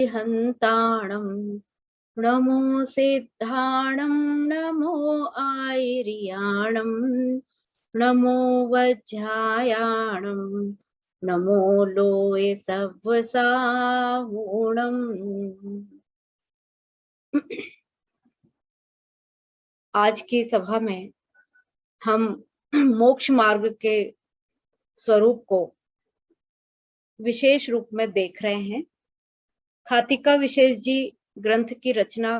हन्ताणं नमो सिद्धाणं नमो आयर्याणं नमो वज्रायाणं नमो लोये सव्वसाहूणम्। आज की सभा में हम मोक्ष मार्ग के स्वरूप को विशेष रूप में देख रहे हैं। खातिका विशेष जी ग्रंथ की रचना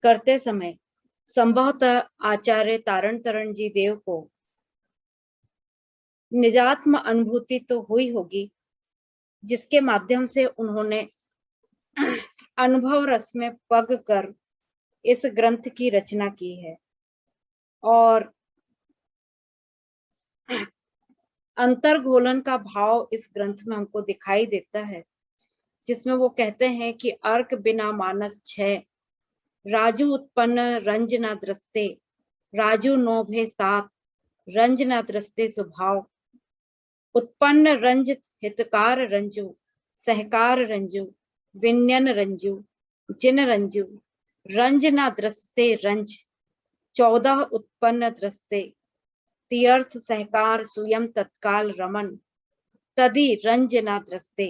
करते समय संभवतः आचार्य तारण तरण जी देव को निजात्म अनुभूति तो हुई होगी, जिसके माध्यम से उन्होंने अनुभव रस में पग कर इस ग्रंथ की रचना की है। और अंतर्घोलन का भाव इस ग्रंथ में हमको दिखाई देता है, जिसमें वो कहते हैं कि अर्क बिना मानस छय, राजू उत्पन्न रंज न दृष्टे, राजू नोभे सात, रंज न दृष्टे स्वभाव, उत्पन्न रंज हितकार रंजु, सहकार रंजु, विन्यन रंजु, जिन रंजु, रंज न दृष्टे रंज, 14 उत्पन्न दृष्टे, तीर्थ सहकार सुयम तत्काल रमन, तदि रंज न दृष्टे,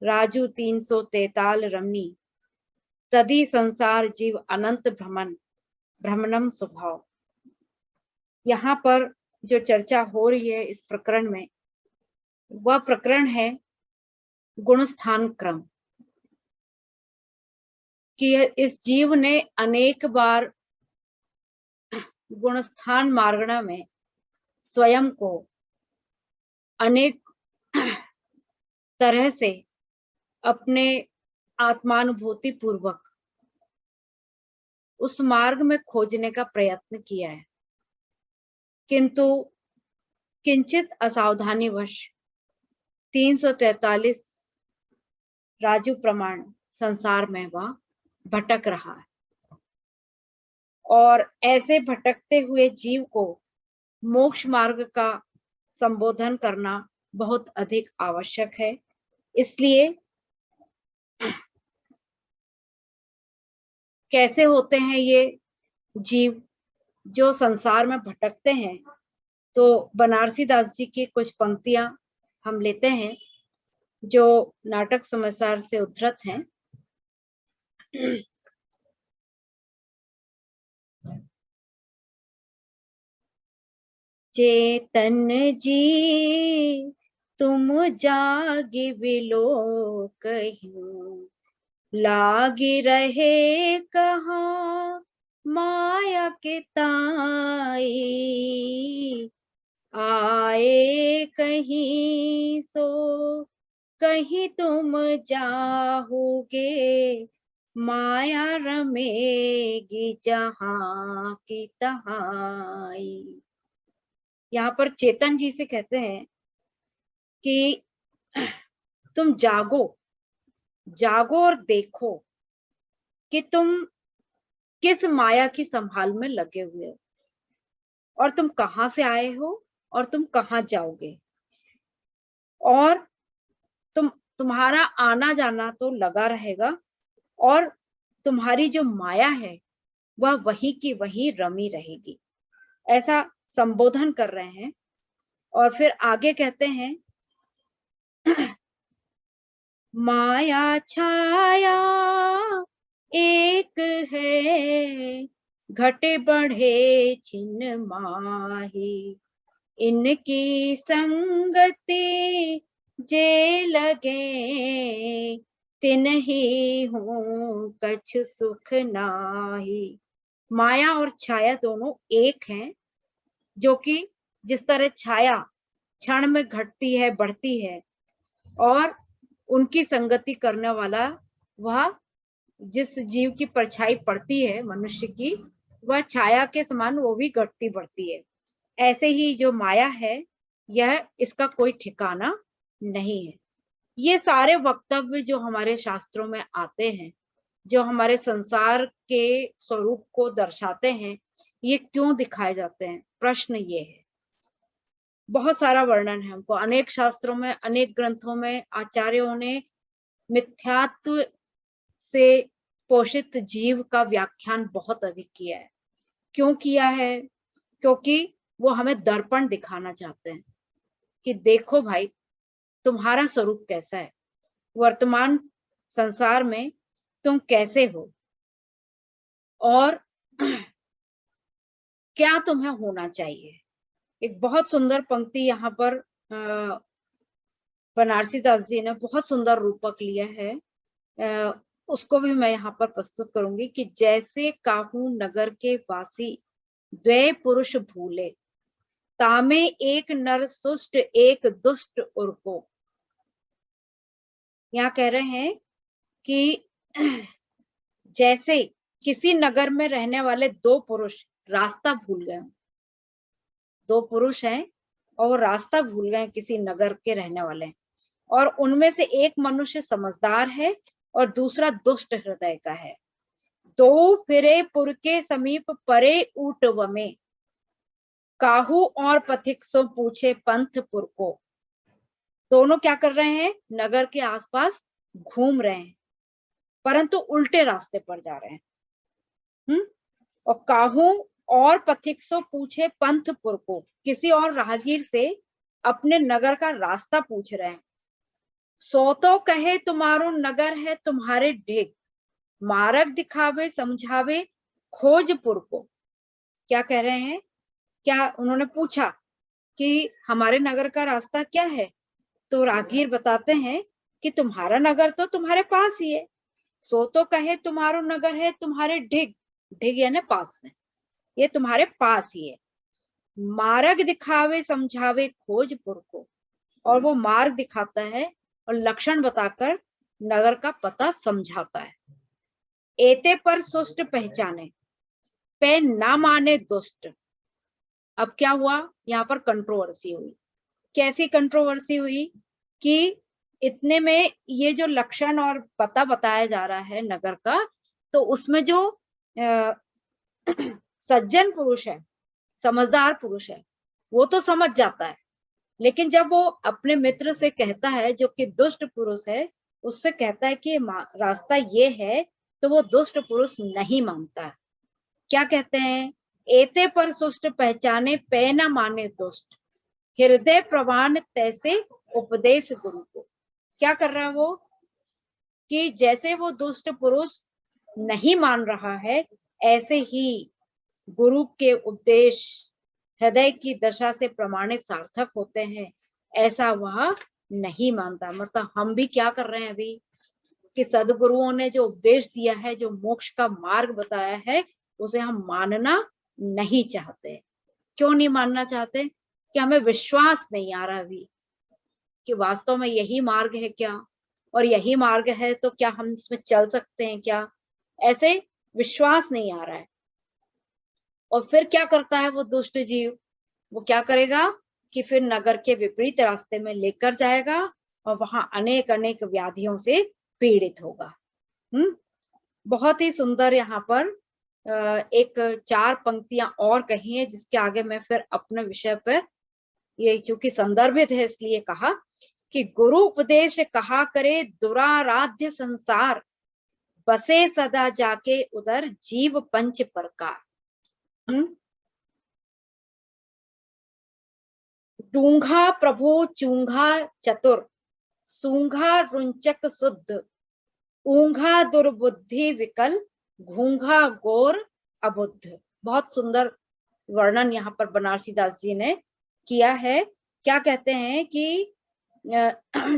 राजू 343 रमनी, तदि संसार जीव अनंत भ्रमणम स्वभाव। यहाँ पर जो चर्चा हो रही है इस प्रकरण में, वह प्रकरण है गुणस्थान क्रम, कि इस जीव ने अनेक बार गुणस्थान मार्गणा में स्वयं को अनेक तरह से अपने आत्मानुभूति पूर्वक उस मार्ग में खोजने का प्रयत्न किया है, किंतु किंचित असावधानीवश 343 राजू प्रमाण संसार में वह भटक रहा है। और ऐसे भटकते हुए जीव को मोक्ष मार्ग का संबोधन करना बहुत अधिक आवश्यक है। इसलिए कैसे होते हैं ये जीव जो संसार में भटकते हैं, तो बनारसी दास जी की कुछ पंक्तियां हम लेते हैं जो नाटक समाचार से उद्धृत हैं। चेतन जी तुम जागी विलो कहीं, लागी रहे कहाँ माया के ताई, आए कहीं सो कहीं तुम जाओगे, माया रमेगी जहाँ की तहाई। यहाँ पर चेतन जी से कहते हैं कि तुम जागो, जागो और देखो कि तुम किस माया की संभाल में लगे हुए हो, और तुम कहाँ से आए हो और तुम कहाँ जाओगे। और तुम्हारा आना जाना तो लगा रहेगा, और तुम्हारी जो माया है वह वही की वही रमी रहेगी, ऐसा संबोधन कर रहे हैं। और फिर आगे कहते हैं माया छाया एक है, घटे बढ़े छिन माही, इनकी संगति जे लगे, तिन्ही हूँ कछ सुख नाही। माया और छाया दोनों एक हैं, जो कि जिस तरह छाया क्षण में घटती है, बढ़ती है, और उनकी संगति करने वाला वह जिस जीव की परछाई पड़ती है मनुष्य की, वह छाया के समान वो भी घटती बढ़ती है। ऐसे ही जो माया है, यह इसका कोई ठिकाना नहीं है। ये सारे वक्तव्य जो हमारे शास्त्रों में आते हैं, जो हमारे संसार के स्वरूप को दर्शाते हैं, ये क्यों दिखाए जाते हैं? प्रश्न ये है। बहुत सारा वर्णन है, हमको अनेक शास्त्रों में, अनेक ग्रंथों में आचार्यों ने मिथ्यात्व से पोषित जीव का व्याख्यान बहुत अधिक किया है। क्यों किया है? क्योंकि वो हमें दर्पण दिखाना चाहते हैं कि देखो भाई, तुम्हारा स्वरूप कैसा है, वर्तमान संसार में तुम कैसे हो और क्या तुम्हें होना चाहिए। एक बहुत सुंदर पंक्ति यहाँ पर बनारसी दास जी ने बहुत सुंदर रूपक लिया है, उसको भी मैं यहाँ पर प्रस्तुत करूंगी कि जैसे काहू नगर के वासी द्वय पुरुष भूले, तामे एक नर सुष्ट एक दुष्ट उर्को। यहाँ कह रहे हैं कि जैसे किसी नगर में रहने वाले दो पुरुष रास्ता भूल गए, दो पुरुष हैं और वो रास्ता भूल गए, किसी नगर के रहने वाले, और उनमें से एक मनुष्य समझदार है और दूसरा दुष्ट हृदय का है। दो फिरे पुर के समीप परे ऊटव में, काहू और पथिक सो पूछे पंथ पुर को। दोनों क्या कर रहे हैं? नगर के आसपास घूम रहे हैं, परंतु उल्टे रास्ते पर जा रहे हैं। और काहू और पथिक सो पूछे पंथ पुर को, किसी और राहगीर से अपने नगर का रास्ता पूछ रहे हैं। सो तो कहे तुम्हारो नगर है तुम्हारे ढेग, मार्ग दिखावे समझावे खोजपुर को। क्या कह रहे हैं? क्या उन्होंने पूछा कि हमारे नगर का रास्ता क्या है? तो राहगीर बताते हैं कि तुम्हारा नगर तो तुम्हारे पास ही है। सो तो कहे तुम्हारो नगर है तुम्हारे ढिग, ढिग यानी पास में, ये तुम्हारे पास ही है। मार्ग दिखावे समझावे खोजपुर को, और वो मार्ग दिखाता है और लक्षण बताकर नगर का पता समझाता है। एते पर सुष्ट पहचाने पे ना माने दुष्ट। अब क्या हुआ? यहाँ पर कंट्रोवर्सी हुई। कैसी कंट्रोवर्सी हुई? कि इतने में ये जो लक्षण और पता बताया जा रहा है नगर का, तो उसमें जो सज्जन पुरुष है, समझदार पुरुष है, वो तो समझ जाता है, लेकिन जब वो अपने मित्र से कहता है जो कि दुष्ट पुरुष है, उससे कहता है कि रास्ता ये है, तो वो दुष्ट पुरुष नहीं मानता है। क्या कहते हैं? एते पर सुष्ट पहचाने पे न माने दुष्ट, हृदय प्रवान तैसे उपदेश गुरु को। क्या कर रहा है वो? कि जैसे वो दुष्ट पुरुष नहीं मान रहा है, ऐसे ही गुरु के उपदेश हृदय की दशा से प्रमाणित सार्थक होते हैं, ऐसा वह नहीं मानता। मतलब हम भी क्या कर रहे हैं अभी कि सदगुरुओं ने जो उपदेश दिया है, जो मोक्ष का मार्ग बताया है, उसे हम मानना नहीं चाहते। क्यों नहीं मानना चाहते? कि हमें विश्वास नहीं आ रहा अभी कि वास्तव में यही मार्ग है क्या, और यही मार्ग है तो क्या हम इसमें चल सकते हैं क्या, ऐसे विश्वास नहीं आ रहा है। और फिर क्या करता है वो दुष्ट जीव? वो क्या करेगा कि फिर नगर के विपरीत रास्ते में लेकर जाएगा और वहां अनेक अनेक व्याधियों से पीड़ित होगा। बहुत ही सुंदर यहाँ पर एक 4 पंक्तियां और कही है, जिसके आगे मैं फिर अपने विषय पर, ये चूंकि संदर्भित है इसलिए कहा कि गुरु उपदेश कहा करे दुराराध्य संसार, बसे सदा जाके उधर जीव पंच प्रकार। डूंघा प्रभु चूंघा चतुर, सूंघा रुंचक शुद्ध, ऊंघा दुर्बुद्धि विकल, घूंघा गोर अबुद्ध। बहुत सुंदर वर्णन यहाँ पर बनारसी दास जी ने किया है। क्या कहते हैं कि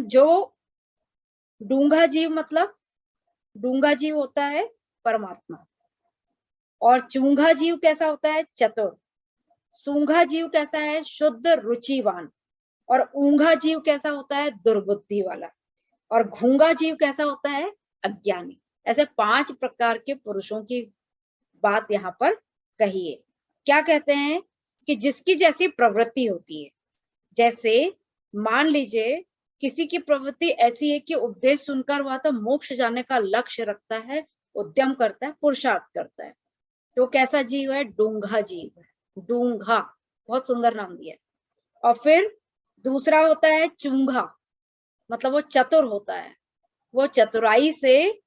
जो डूंघा जीव, मतलब डूंघा जीव होता है परमात्मा, और चूंघा जीव कैसा होता है? चतुर। सूंघा जीव कैसा है? शुद्ध रुचिवान। और ऊंघा जीव कैसा होता है? दुर्बुद्धि वाला। और घूंगा जीव कैसा होता है? अज्ञानी। ऐसे 5 प्रकार के पुरुषों की बात यहाँ पर कही है। क्या कहते हैं कि जिसकी जैसी प्रवृत्ति होती है, जैसे मान लीजिए किसी की प्रवृत्ति ऐसी है कि उपदेश सुनकर वह तो मोक्ष जाने का लक्ष्य रखता है, उद्यम करता है, पुरुषार्थ करता है, तो कैसा जीव है? डूंघा जीव है। डूंघा, बहुत सुंदर नाम दिया। और फिर दूसरा होता है चूंघा, मतलब वो चतुर होता है। वो चतुराई से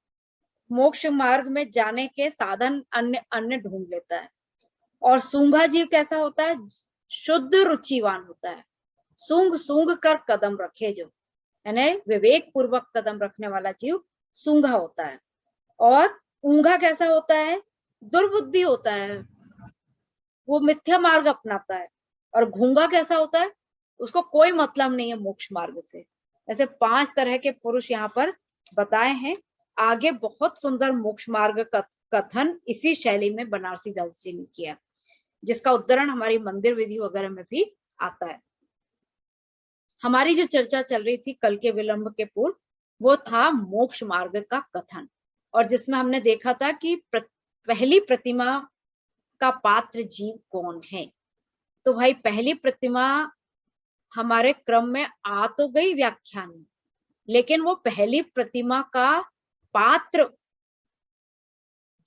मोक्ष मार्ग में जाने के साधन अन्य अन्य ढूंढ लेता है। और सूंघा जीव कैसा होता है? शुद्ध रुचिवान होता है। सूंघ सूंघ कर कदम रखे जो, यानी विवेक पूर्वक कदम रखने वाला जीव सूंघा होता है। और ऊंघा कैसा होता है? दुर्बुद्धि होता है, वो मिथ्या मार्ग अपनाता है। और घूंगा कैसा होता है? उसको कोई मतलब नहीं है मोक्ष मार्ग से। ऐसे 5 तरह के पुरुष यहाँ पर बताए हैं। आगे बहुत सुंदर मोक्ष मार्ग का कथन इसी शैली में बनारसी दास जी ने किया, जिसका उद्धरण हमारी मंदिर विधि वगैरह में भी आता है। हमारी जो चर्चा चल रही थी कल के विलंब के पूर्व, वो था मोक्ष मार्ग का कथन, और जिसमें हमने देखा था कि पहली प्रतिमा का पात्र जीव कौन है। तो भाई पहली प्रतिमा हमारे क्रम में आ तो गई व्याख्यान में, लेकिन वो पहली प्रतिमा का पात्र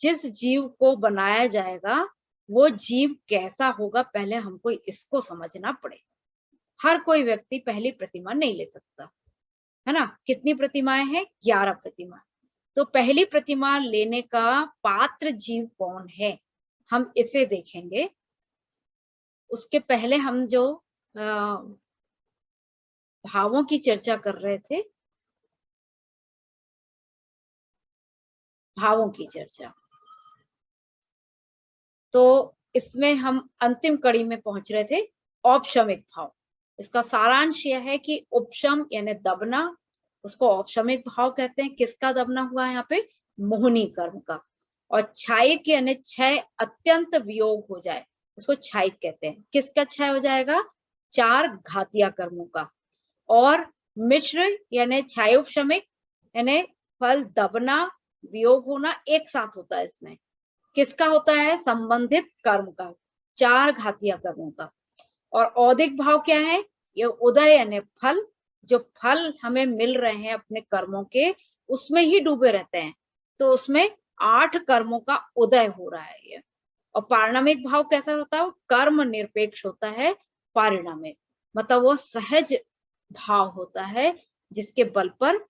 जिस जीव को बनाया जाएगा वो जीव कैसा होगा, पहले हमको इसको समझना पड़ेगा। हर कोई व्यक्ति पहली प्रतिमा नहीं ले सकता है ना। कितनी प्रतिमाएं हैं? 11 प्रतिमा। तो पहली प्रतिमा लेने का पात्र जीव कौन है, हम इसे देखेंगे। उसके पहले हम जो भावों की चर्चा कर रहे थे, भावों की चर्चा, तो इसमें हम अंतिम कड़ी में पहुंच रहे थे, औपशमिक भाव। इसका सारांश यह है कि उपशम यानी दबना, उसको औपशमिक भाव कहते हैं। किसका दबना हुआ यहाँ पे? मोहनी कर्म का। और क्षायिक यानी क्षय, अत्यंत वियोग हो जाए, उसको क्षायिक कहते हैं। किसका क्षय हो जाएगा? 4 घातिया कर्मों का। और मिश्र यानी क्षयोपशमिक यानी फल दबना वियोग होना एक साथ होता है इसमें। किसका होता है? संबंधित कर्म का, 4 घातिया कर्मों का। और औदिक भाव क्या है? ये उदय यानी फल, जो फल हमें मिल रहे हैं अपने कर्मों के, उसमें ही डूबे रहते हैं, तो उसमें 8 कर्मों का उदय हो रहा है ये। और पारिणामिक भाव कैसा होता है? कर्म निरपेक्ष होता है। पारिणामिक मतलब वो सहज भाव होता है, जिसके बल पर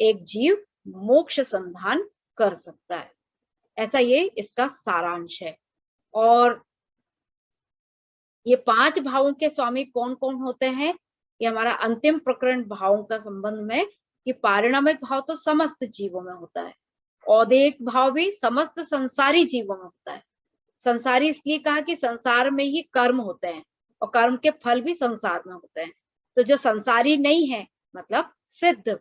एक जीव मोक्ष संधान कर सकता है। ऐसा ये इसका सारांश है। और ये 5 भावों के स्वामी कौन कौन होते हैं, ये हमारा अंतिम प्रकरण भावों का संबंध में, कि पारिणामिक भाव तो समस्त जीवों में होता है, औदिक भाव भी समस्त संसारी जीवों में होता है। संसारी इसलिए कहा कि संसार में ही कर्म होते हैं और कर्म के फल भी संसार में होते हैं। तो जो संसारी नहीं है मतलब सिद्ध,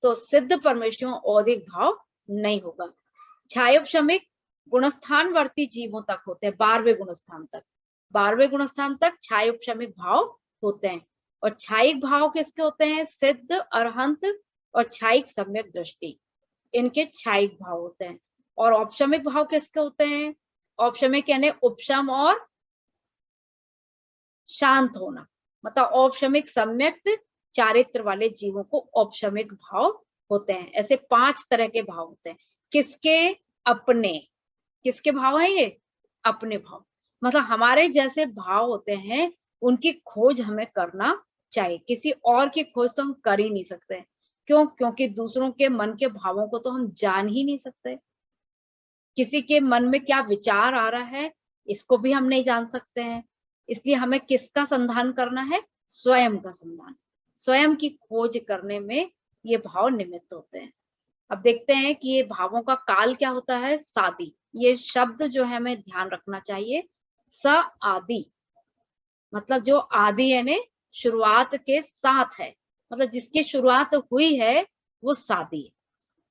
तो सिद्ध परमेश्वरों औदिक भाव नहीं होगा। क्षायोपशमिक गुणस्थानवर्ती जीवों तक होते हैं, 12वें गुणस्थान तक। 12वें गुणस्थान तक क्षायोपशमिक भाव होते हैं। और क्षायिक भाव किसके होते हैं? सिद्ध, अरहंत और क्षायिक सम्यक दृष्टि, इनके क्षायिक भाव होते हैं। और औपशमिक भाव किसके होते हैं? औपशमिक यानी उपशम और शांत होना, मतलब औपशमिक सम्यक चारित्र वाले जीवों को औपशमिक भाव होते हैं। ऐसे 5 तरह के भाव होते हैं। किसके? अपने। किसके भाव है ये? अपने भाव। मतलब हमारे जैसे भाव होते हैं, उनकी खोज हमें करना चाहिए। किसी और की खोज तो हम कर ही नहीं सकते। क्यों? क्योंकि दूसरों के मन के भावों को तो हम जान ही नहीं सकते। किसी के मन में क्या विचार आ रहा है, इसको भी हम नहीं जान सकते हैं। इसलिए हमें किसका संधान करना है? स्वयं का संधान। स्वयं की खोज करने में ये भाव निमित्त होते हैं। अब देखते हैं कि ये भावों का काल क्या होता है। सादी, ये शब्द जो है हमें ध्यान रखना चाहिए। स आदि मतलब जो आदि यानी शुरुआत के साथ है, मतलब जिसकी शुरुआत हुई है वो सादी है।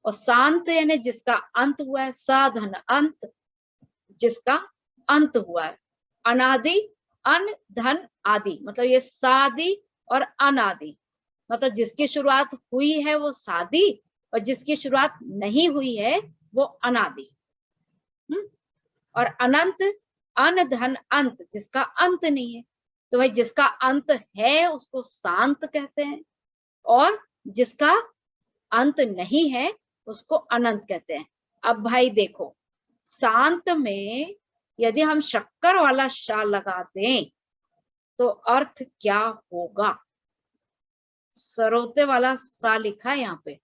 और शांत यानी जिसका अंत हुआ है। साधन अंत, जिसका अंत हुआ है। अनादि, अन धन आदि, मतलब ये सादी और अनादि, मतलब जिसकी शुरुआत हुई है वो सादी और जिसकी शुरुआत नहीं हुई है वो अनादि। और अनंत, अन धन अंत, जिसका अंत नहीं है। तो भाई जिसका अंत है उसको शांत कहते हैं, और जिसका अंत नहीं है उसको अनंत कहते हैं। अब भाई देखो, शांत में यदि हम शक्कर वाला शा लगा दें तो अर्थ क्या होगा? सरोते वाला सा लिखा है यहाँ पे,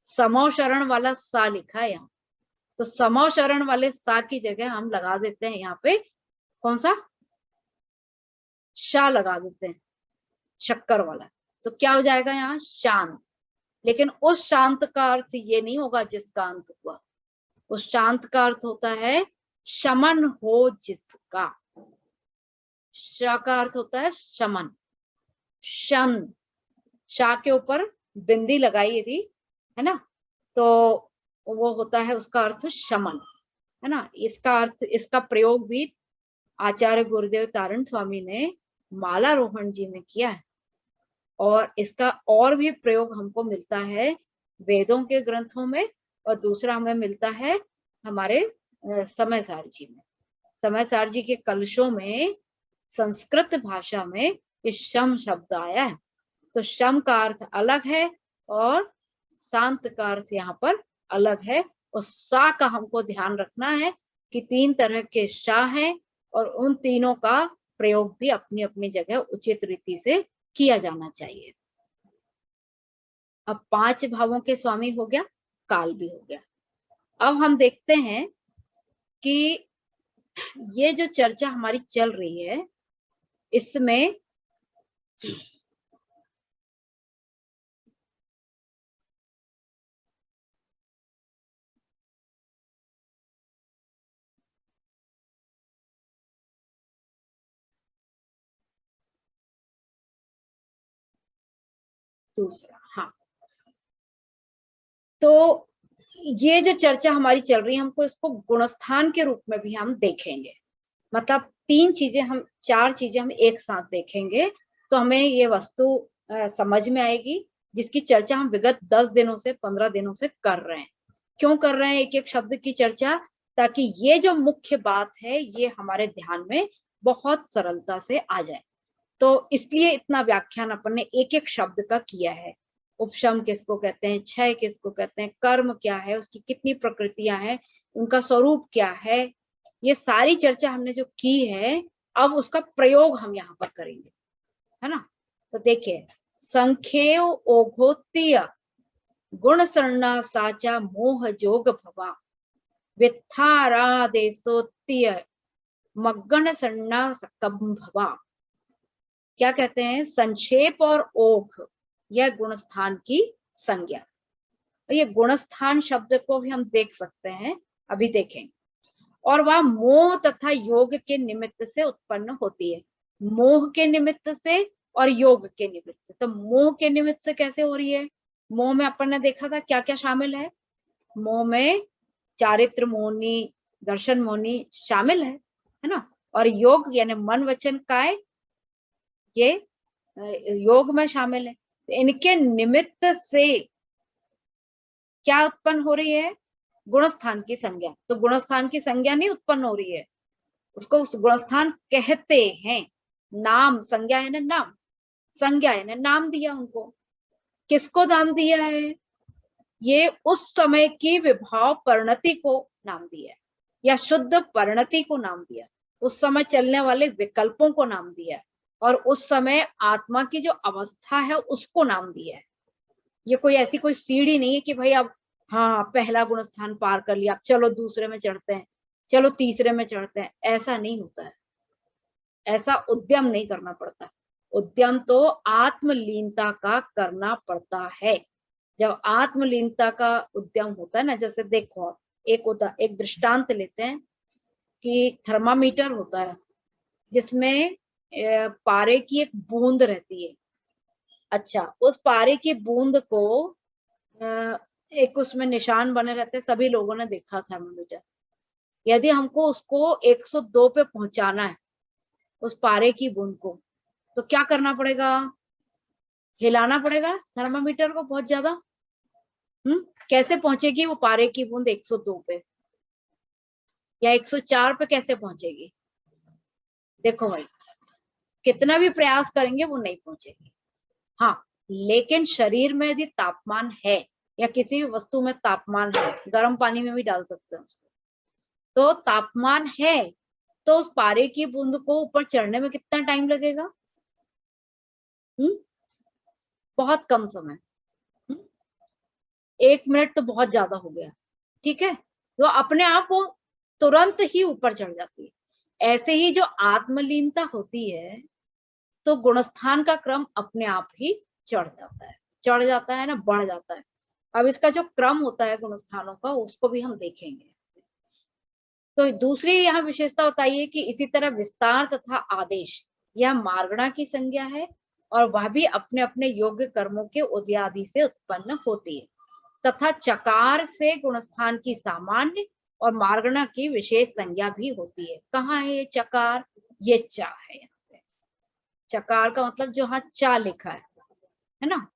समोशरण वाला सा लिखा है यहाँ, तो समोशरण वाले सा की जगह हम लगा देते हैं यहाँ पे कौन सा, शा लगा देते हैं, शक्कर वाला। तो क्या हो जाएगा यहाँ, शांत। लेकिन उस शांत का अर्थ ये नहीं होगा जिसका अंत हुआ, उस शांत का अर्थ होता है शमन हो जिसका। शा का अर्थ होता है शमन, शन, शा के ऊपर बिंदी लगाई यदि, है ना, तो वो होता है उसका अर्थ शमन, है ना। इसका अर्थ, इसका प्रयोग भी आचार्य गुरुदेव तारण स्वामी ने माला रोहण जी में किया है, और इसका और भी प्रयोग हमको मिलता है वेदों के ग्रंथों में, और दूसरा हमें मिलता है हमारे समय सार जी में। समय सार जी के कलशों में संस्कृत भाषा में ये शम शब्द आया है, तो शम का अर्थ अलग है और शांत का अर्थ यहाँ पर अलग है। और सा का हमको ध्यान रखना है कि 3 तरह के शा हैं, और उन तीनों का प्रयोग भी अपनी अपनी जगह उचित रीति से किया जाना चाहिए। अब 5 भावों के स्वामी हो गया, काल भी हो गया। अब हम देखते हैं कि ये जो चर्चा हमारी चल रही है इसमें दूसरा, हाँ, तो ये जो चर्चा हमारी चल रही है हमको इसको गुणस्थान के रूप में भी हम देखेंगे। मतलब 3 चीजें, हम 4 चीजें हम एक साथ देखेंगे तो हमें ये वस्तु समझ में आएगी, जिसकी चर्चा हम विगत 10 दिनों से 15 दिनों से कर रहे हैं। क्यों कर रहे हैं एक एक शब्द की चर्चा, ताकि ये जो मुख्य बात है ये हमारे ध्यान में बहुत सरलता से आ जाए। तो इसलिए इतना व्याख्यान अपन ने एक एक शब्द का किया है। उपशम किसको कहते हैं, क्षय किसको कहते हैं, कर्म क्या है, उसकी कितनी प्रकृतियां हैं, उनका स्वरूप क्या है, ये सारी चर्चा हमने जो की है अब उसका प्रयोग हम यहाँ पर करेंगे, है ना। तो देखिए, संख्येय ओघोत्तीय गुण सर्णा साचा मोह जोग भवा वित्थारादेशोत्तीय मग्गन सर्णा सकम भवा। क्या कहते हैं, संक्षेप और ओघ यह गुणस्थान की संज्ञा। तो ये गुणस्थान शब्द को भी हम देख सकते हैं, अभी देखेंगे। और वह मोह तथा योग के निमित्त से उत्पन्न होती है, मोह के निमित्त से और योग के निमित्त से। तो मोह के निमित्त से कैसे हो रही है, मोह में अपन ने देखा था क्या क्या शामिल है, मोह में चारित्र मोहनी, दर्शन मोहनी शामिल है ना। और योग यानी मन वचन काय, ये योग में शामिल है। इनके निमित्त से क्या उत्पन्न हो रही है, गुणस्थान की संज्ञा। तो गुणस्थान की संज्ञा नहीं उत्पन्न हो रही है, उसको उस गुणस्थान कहते हैं। नाम, संज्ञा है ना नाम, संज्ञा है ना नाम दिया उनको। किसको नाम दिया है, ये उस समय की विभाव परिणति को नाम दिया, या शुद्ध परिणति को नाम दिया, उस समय चलने वाले विकल्पों को नाम दिया, और उस समय आत्मा की जो अवस्था है उसको नाम दिया है। ये कोई ऐसी कोई सीढ़ी नहीं है कि भाई अब हाँ पहला गुणस्थान पार कर लिया, अब चलो दूसरे में चढ़ते हैं, चलो तीसरे में चढ़ते हैं, ऐसा नहीं होता है। ऐसा उद्यम नहीं करना पड़ता, उद्यम तो आत्मलीनता का करना पड़ता है। जब आत्मलीनता का उद्यम होता है ना, जैसे देखो एक दृष्टांत लेते हैं कि थर्मामीटर होता है जिसमें पारे की एक बूंद रहती है। अच्छा, उस पारे की बूंद को एक उसमें निशान बने रहते हैं, सभी लोगों ने देखा थर्मामीटर। यदि हमको उसको 102 पे पहुंचाना है उस पारे की बूंद को, तो क्या करना पड़ेगा, हिलाना पड़ेगा थर्मामीटर को बहुत ज्यादा। कैसे पहुंचेगी वो पारे की बूंद 102 पे या 104 पे कैसे पहुंचेगी, देखो भाई कितना भी प्रयास करेंगे वो नहीं पहुंचेगी। हाँ, लेकिन शरीर में यदि तापमान है या किसी भी वस्तु में तापमान है, गर्म पानी में भी डाल सकते हैं उसको, तो तापमान है तो उस पारे की बूंद को ऊपर चढ़ने में कितना टाइम लगेगा, बहुत कम समय। 1 मिनट तो बहुत ज्यादा हो गया, ठीक है, तो अपने आप वो तुरंत ही ऊपर चढ़ जाती है। ऐसे ही जो आत्मलीनता होती है, तो गुणस्थान का क्रम अपने आप ही चढ़ जाता है ना, बढ़ जाता है। अब इसका जो क्रम होता है गुणस्थानों का, उसको भी हम देखेंगे। तो दूसरी यहाँ विशेषता बताइए कि इसी तरह विस्तार तथा आदेश यह मार्गणा की संज्ञा है, और वह भी अपने अपने योग्य कर्मों के उदयादि से उत्पन्न होती है, तथा चकार से गुणस्थान की सामान्य और मार्गणा की विशेष संज्ञा भी होती है। कहाँ है ये चकार? ये चा है यहाँ पे। चकार का मतलब जो हाँ चा लिखा है ना,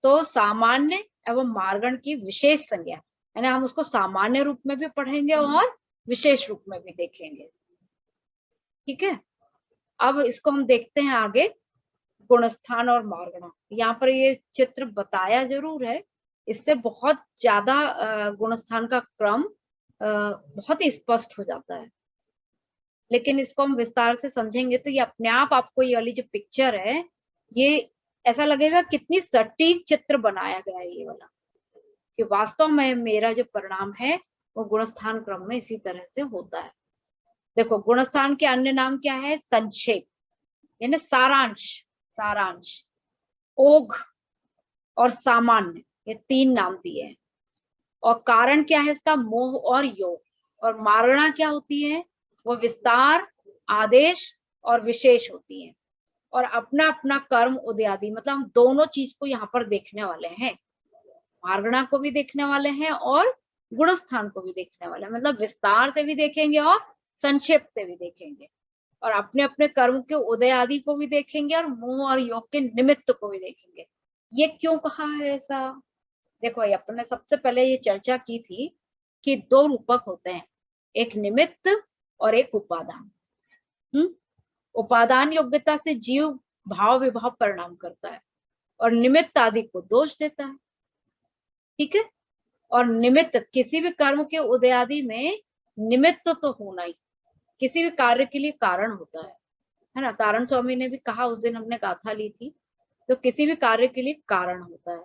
तो सामान्य एवं मार्गण की विशेष संज्ञा, यानी हम उसको सामान्य रूप में भी पढ़ेंगे और विशेष रूप में भी देखेंगे, ठीक है। अब इसको हम देखते हैं आगे, गुणस्थान और मार्गणा। यहाँ पर ये चित्र बताया जरूर है, इससे बहुत ज्यादा गुणस्थान का क्रम बहुत ही स्पष्ट हो जाता है, लेकिन इसको हम विस्तार से समझेंगे तो ये अपने आप आपको ये वाली जो पिक्चर है, ये ऐसा लगेगा कितनी सटीक चित्र बनाया गया है ये वाला, कि वास्तव में मेरा जो परिणाम है वो गुणस्थान क्रम में इसी तरह से होता है। देखो, गुणस्थान के अन्य नाम क्या है? संक्षेप यानी सारांश, ओघ और सामान्य, ये 3 नाम दिए हैं। और कारण क्या है इसका? मोह और योग। और मार्गणा क्या होती है? वो विस्तार, आदेश और विशेष होती है। और अपना अपना कर्म उदयादि, मतलब हम दोनों चीज को यहाँ पर देखने वाले हैं, मार्गणा को भी देखने वाले हैं और गुणस्थान को भी देखने वाले हैं, मतलब विस्तार से भी देखेंगे और संक्षेप से भी देखेंगे, और अपने अपने कर्म के उदय आदि को भी देखेंगे और मोह और योग के निमित्त को भी देखेंगे। ये क्यों कहा है ऐसा? देखो, ये अपने सबसे पहले ये चर्चा की थी कि 2 रूपक होते हैं, एक निमित्त और एक उपादान। उपादान योग्यता से जीव भाव विभाव परिणाम करता है, और निमित्त आदि को दोष देता है, ठीक है। और निमित्त किसी भी कर्म के उदय आदि में निमित्त तो होना ही, किसी भी कार्य के लिए कारण होता है ना। तारण स्वामी ने भी कहा, उस दिन हमने गाथा ली थी, तो किसी भी कार्य के लिए कारण होता है,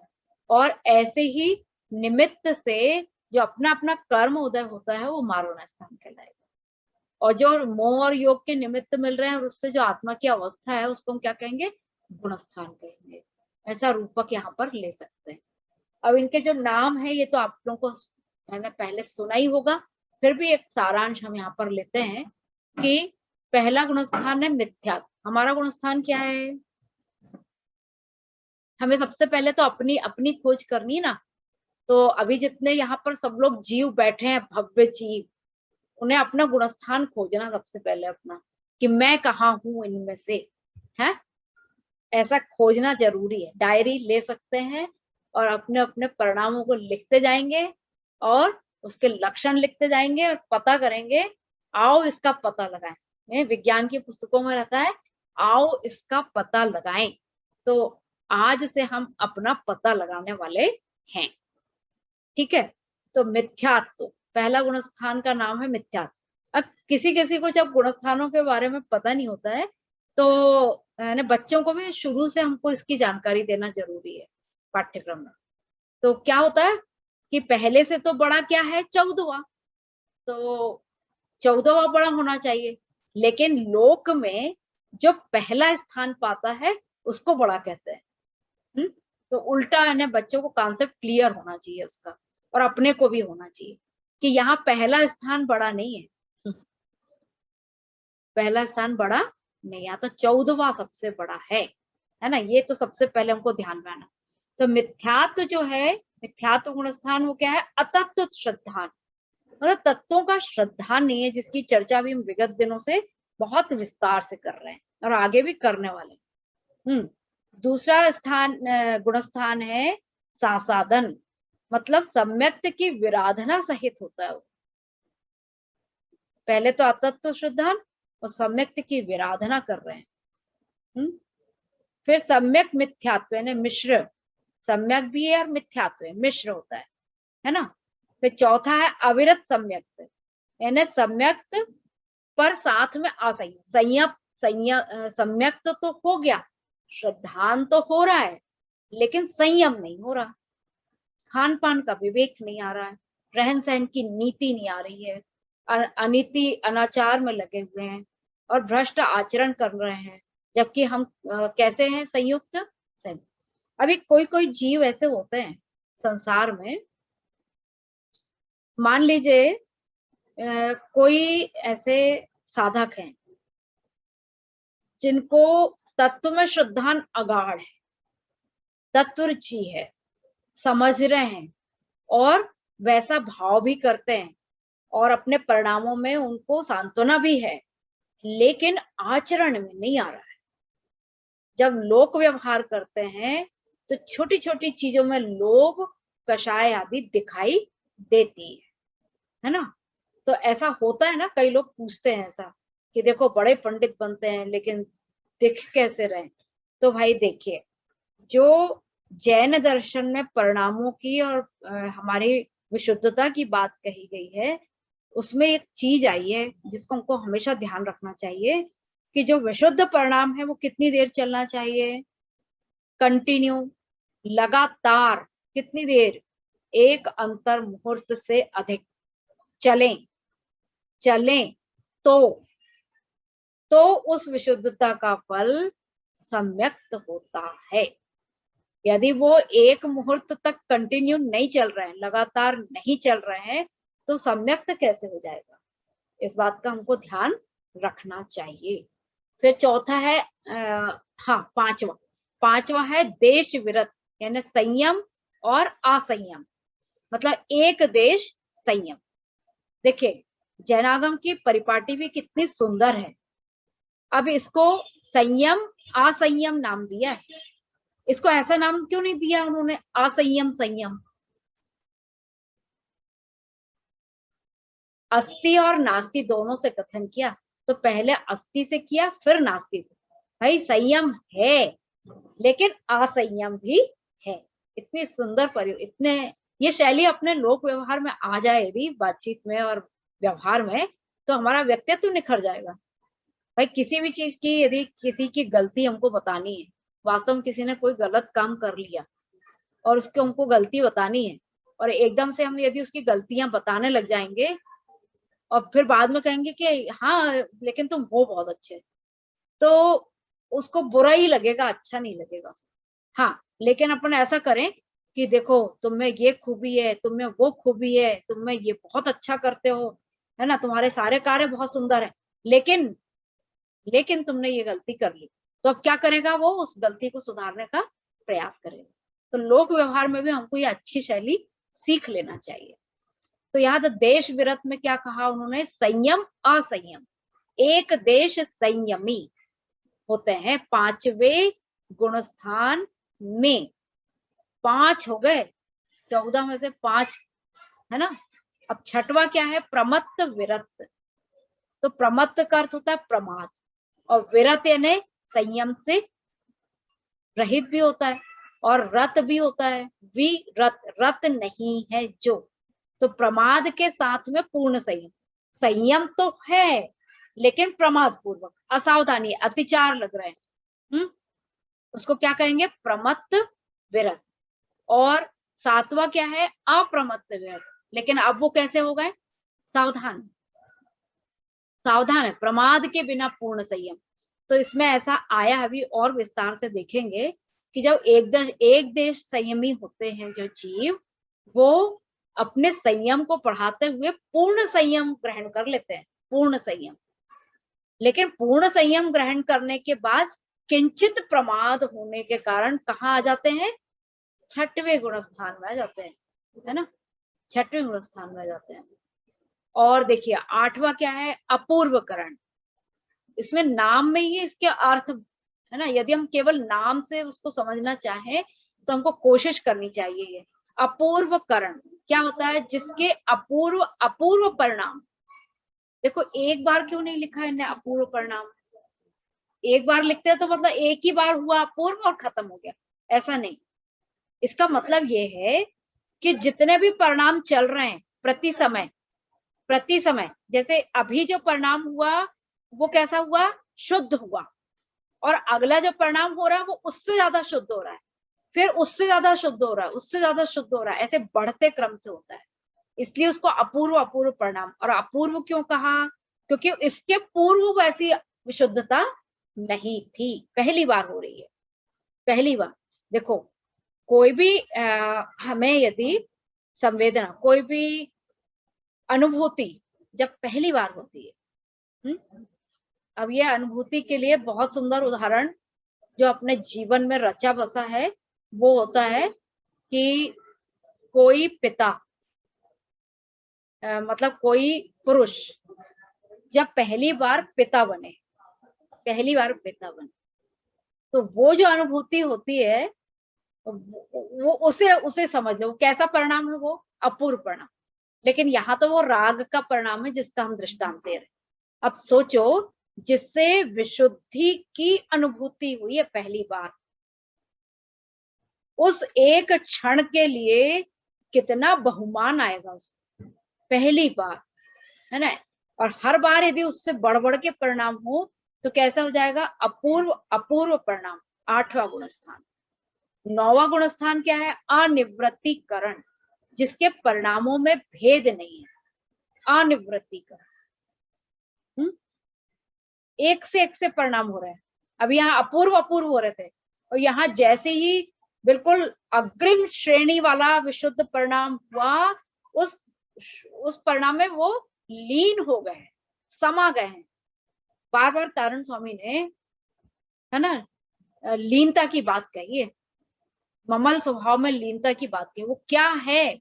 और ऐसे ही निमित्त से जो अपना अपना कर्म उदय होता है वो मार्गणा स्थान कहलाएगा। और जो मोह और योग के निमित्त मिल रहे हैं और उससे जो आत्मा की अवस्था है उसको हम क्या कहेंगे? गुणस्थान कहेंगे। ऐसा रूपक यहाँ पर ले सकते हैं। अब इनके जो नाम है ये तो आप लोगों को मैंने पहले सुना ही होगा, फिर भी एक सारांश हम यहाँ पर लेते हैं कि पहला गुणस्थान है मिथ्या। हमारा गुणस्थान क्या है? हमें सबसे पहले तो अपनी अपनी खोज करनी ना। तो अभी जितने यहाँ पर सब लोग जीव बैठे हैं, भव्य जीव, उन्हें अपना गुणस्थान खोजना सबसे पहले अपना, कि मैं कहाँ हूं इनमें से, है ऐसा खोजना जरूरी है। डायरी ले सकते हैं और अपने अपने परिणामों को लिखते जाएंगे और उसके लक्षण लिखते जाएंगे और पता करेंगे, आओ इसका पता लगाएं। विज्ञान की पुस्तकों में रहता है, आओ इसका पता लगाएं। तो आज से हम अपना पता लगाने वाले हैं, ठीक है। तो मिथ्यात्व, पहला गुणस्थान का नाम है मिथ्यात्व। अब किसी किसी को जब गुणस्थानों के बारे में पता नहीं होता है, तो बच्चों को भी शुरू से हमको इसकी जानकारी देना जरूरी है पाठ्यक्रम में। तो क्या होता है कि पहले से तो बड़ा क्या है? 14वां, तो 14वां बड़ा होना चाहिए, लेकिन लोक में जो पहला स्थान पाता है उसको बड़ा कहते हैं। तो उल्टा है, बच्चों को कॉन्सेप्ट क्लियर होना चाहिए उसका, और अपने को भी होना चाहिए कि यहाँ पहला स्थान बड़ा नहीं है। पहला स्थान बड़ा नहीं, यहाँ तो 14वां सबसे बड़ा है ना। ये तो सबसे पहले हमको ध्यान में आना। तो मिथ्यात्व जो है, मिथ्यात्व गुणस्थान वो क्या है? अतत्व श्रद्धान, मतलब तत्वों का श्रद्धान नहीं है, जिसकी चर्चा भी हम विगत दिनों से बहुत विस्तार से कर रहे हैं और आगे भी करने वाले। दूसरा स्थान गुणस्थान है सासाधन, मतलब सम्यक्त की विराधना सहित होता है वो। पहले तो अतत्व श्रद्धान और सम्यक्त की विराधना कर रहे हैं। फिर सम्यक मिथ्यात्व यानी मिश्र, सम्यक भी है और मिथ्यात्व है, मिश्र होता है ना। फिर चौथा है अविरत सम्यक्त, यानी सम्यक्त पर साथ में असंयम, सम्यक्त तो हो गया, श्रद्धान तो हो रहा है, लेकिन संयम नहीं हो रहा, खान पान का विवेक नहीं आ रहा है, रहन सहन की नीति नहीं आ रही है, अनीति अनाचार में लगे हुए हैं और भ्रष्ट आचरण कर रहे हैं, जबकि हम कैसे हैं, संयुक्त से। अभी कोई कोई जीव ऐसे होते हैं संसार में, मान लीजिए कोई ऐसे साधक हैं जिनको तत्व में श्रद्धा अगाढ़ है, तत्व रुचि है, समझ रहे हैं और वैसा भाव भी करते हैं और अपने परिणामों में उनको सांत्वना भी है, लेकिन आचरण में नहीं आ रहा है। जब लोक व्यवहार करते हैं तो छोटी छोटी चीजों में लोभ, कषाय आदि दिखाई देती है ना। तो ऐसा होता है ना, कई लोग पूछते हैं ऐसा कि देखो बड़े पंडित बनते हैं लेकिन दिख कैसे रहे। तो भाई देखिए, जो जैन दर्शन में परिणामों की और हमारी विशुद्धता की बात कही गई है, उसमें एक चीज आई है जिसको हमको हमेशा ध्यान रखना चाहिए कि जो विशुद्ध परिणाम है वो कितनी देर चलना चाहिए, कंटिन्यू, लगातार, कितनी देर, एक अंतर मुहूर्त से अधिक चलें तो उस विशुद्धता का फल सम्यक्त होता है। यदि वो एक मुहूर्त तक कंटिन्यू नहीं चल रहे हैं, लगातार नहीं चल रहे हैं, तो सम्यक्त कैसे हो जाएगा, इस बात का हमको ध्यान रखना चाहिए। फिर चौथा है पांचवा है देश विरत, यानी संयम और असंयम, मतलब एक देश संयम। देखिए जैनागम की परिपाटी भी कितनी सुंदर है। अब इसको संयम असंयम नाम दिया है, इसको ऐसा नाम क्यों नहीं दिया उन्होंने, असंयम संयम। अस्ति और नास्ति दोनों से कथन किया, तो पहले अस्ति से किया फिर नास्ति से। भाई संयम है लेकिन असंयम भी है। इतनी सुंदर इतने ये शैली अपने लोक व्यवहार में आ जाए यदि बातचीत में और व्यवहार में, तो हमारा व्यक्तित्व निखर जाएगा। भाई किसी भी चीज की यदि किसी की गलती हमको बतानी है, वास्तव में किसी ने कोई गलत काम कर लिया और उसको हमको गलती बतानी है, और एकदम से हम यदि उसकी गलतियां बताने लग जाएंगे और फिर बाद में कहेंगे कि हाँ लेकिन तुम हो बहुत अच्छे, तो उसको बुरा ही लगेगा, अच्छा नहीं लगेगा उसको। हाँ लेकिन अपन ऐसा करें कि देखो तुम में ये खूबी है, तुम में वो खूबी है, तुम में ये बहुत अच्छा करते हो, है ना, तुम्हारे सारे कार्य बहुत सुंदर है, लेकिन तुमने ये गलती कर ली, तो अब क्या करेगा वो, उस गलती को सुधारने का प्रयास करेगा। तो लोक व्यवहार में भी हमको ये अच्छी शैली सीख लेना चाहिए। तो यहाँ तो देश विरत में क्या कहा उन्होंने, संयम असंयम, एक देश संयमी होते हैं पांचवे गुण स्थान में। 5 हो गए, 14 में से 5 है ना। अब छठवा क्या है, प्रमत्त विरत। तो प्रमत्त का अर्थ होता है प्रमाद, और विरत यानी संयम से रहित भी होता है और रत भी होता है, रत नहीं है जो। तो प्रमाद के साथ में पूर्ण संयम, संयम तो है लेकिन प्रमाद पूर्वक, असावधानी, अतिचार लग रहे हैं, उसको क्या कहेंगे, प्रमत्त विरत। और 7वां क्या है, अप्रमत्त विरत, लेकिन अब वो कैसे हो गए, सावधान है, प्रमाद के बिना पूर्ण संयम। तो इसमें ऐसा आया, अभी और विस्तार से देखेंगे कि जब एक देश संयमी होते हैं जो जीव, वो अपने संयम को बढ़ाते हुए पूर्ण संयम ग्रहण कर लेते हैं, पूर्ण संयम। लेकिन पूर्ण संयम ग्रहण करने के बाद किंचित प्रमाद होने के कारण कहाँ आ जाते हैं, 6वें गुण स्थान में आ जाते हैं, है ना, 6वें गुण स्थान में आ जाते हैं। और देखिए 8वां क्या है, अपूर्वकरण। इसमें नाम में ही इसके अर्थ है ना, यदि हम केवल नाम से उसको समझना चाहें तो हमको कोशिश करनी चाहिए। ये अपूर्वकरण क्या होता है, जिसके अपूर्व परिणाम। देखो एक बार क्यों नहीं लिखा है अपूर्व परिणाम, एक बार लिखते हैं तो मतलब एक ही बार हुआ अपूर्व और खत्म हो गया, ऐसा नहीं। इसका मतलब ये है कि जितने भी परिणाम चल रहे हैं प्रति समय, जैसे अभी जो परिणाम हुआ वो कैसा हुआ, शुद्ध हुआ, और अगला जो परिणाम हो रहा है वो उससे ज्यादा शुद्ध हो रहा है। फिर उससे ज्यादा शुद्ध हो रहा है, उससे ज्यादा शुद्ध हो रहा है, ऐसे बढ़ते क्रम से होता है। इसलिए उसको अपूर्व अपूर्व परिणाम। और अपूर्व क्यों कहा? क्योंकि इसके पूर्व वैसी विशुद्धता नहीं थी, पहली बार हो रही है, पहली बार। देखो कोई भी हमें यदि संवेदना, कोई भी अनुभूति जब पहली बार होती है, अब ये अनुभूति के लिए बहुत सुंदर उदाहरण जो अपने जीवन में रचा बसा है वो होता है कि कोई पिता, मतलब कोई पुरुष जब पहली बार पिता बने, पहली बार पिता बने, तो वो जो अनुभूति होती है वो उसे समझ लो कैसा परिणाम है, वो अपूर्व परिणाम। लेकिन यहाँ तो वो राग का परिणाम है जिसका हम दृष्टांत दे रहे हैं। अब सोचो जिससे विशुद्धि की अनुभूति हुई है पहली बार, उस एक क्षण के लिए कितना बहुमान आएगा उसको, पहली बार, है ना। और हर बार यदि उससे बढ़ बढ़ के परिणाम हो तो कैसा हो जाएगा? अपूर्व अपूर्व परिणाम। 8वां गुण स्थान। 9वां गुण स्थान क्या है? अनिवृत्तिकरण, जिसके परिणामों में भेद नहीं है। अनिवृत्तिकरण, एक से परिणाम हो रहे हैं। अब यहाँ अपूर्व अपूर्व हो रहे थे और यहाँ जैसे ही बिल्कुल अग्रिम श्रेणी वाला विशुद्ध परिणाम हुआ, उस परिणाम में वो लीन हो गए, समा गए हैं। बार बार तारण स्वामी ने, है ना, लीनता की बात कही है, ममल स्वभाव में लीनता की बात की। वो क्या है?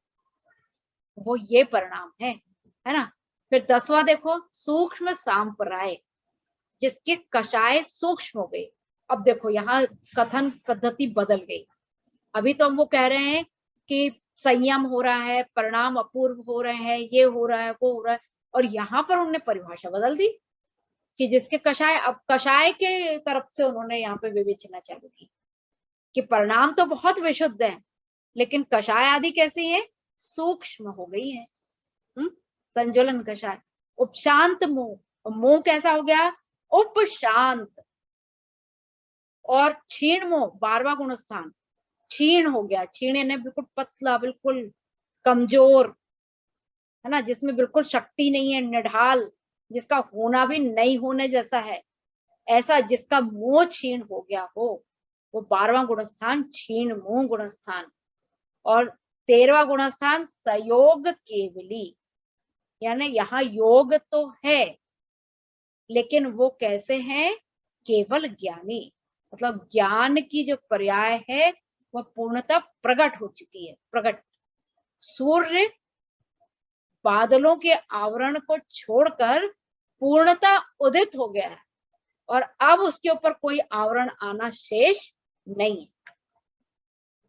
वो ये परिणाम है ना। फिर 10वां देखो, सूक्ष्म सांप्राय, जिसके कषाय सूक्ष्म हो गई। अब देखो यहाँ कथन पद्धति बदल गई। अभी तो हम वो कह रहे हैं कि संयम हो रहा है, परिणाम अपूर्व हो रहे हैं, ये हो रहा है, वो हो रहा है, और यहाँ पर उन्होंने परिभाषा बदल दी कि जिसके कषाय, अब कषाय के तरफ से उन्होंने यहाँ पे विवेचना चालू की कि परिणाम तो बहुत विशुद्ध है लेकिन कषाय आदि कैसी है? सूक्ष्म हो गई है। संजुलन कषाय। उपशांत मुंह, मुंह कैसा हो गया? उपशांत। और क्षीण मोह, 12वां गुण स्थान, क्षीण हो गया। क्षीण यानी बिल्कुल पतला, बिल्कुल कमजोर, है ना, जिसमें बिल्कुल शक्ति नहीं है, निढाल, जिसका होना भी नहीं होने जैसा है, ऐसा जिसका मोह क्षीण हो गया हो, वो 12वां गुण स्थान क्षीण मोह गुण स्थान। और 13वां गुण स्थान सयोग केवली, यानी यहाँ योग तो है लेकिन वो कैसे हैं? केवल ज्ञानी, मतलब ज्ञान की जो पर्याय है वह पूर्णतः प्रकट हो चुकी है। प्रकट सूर्य बादलों के आवरण को छोड़कर पूर्णतः उदित हो गया है और अब उसके ऊपर कोई आवरण आना शेष नहीं है।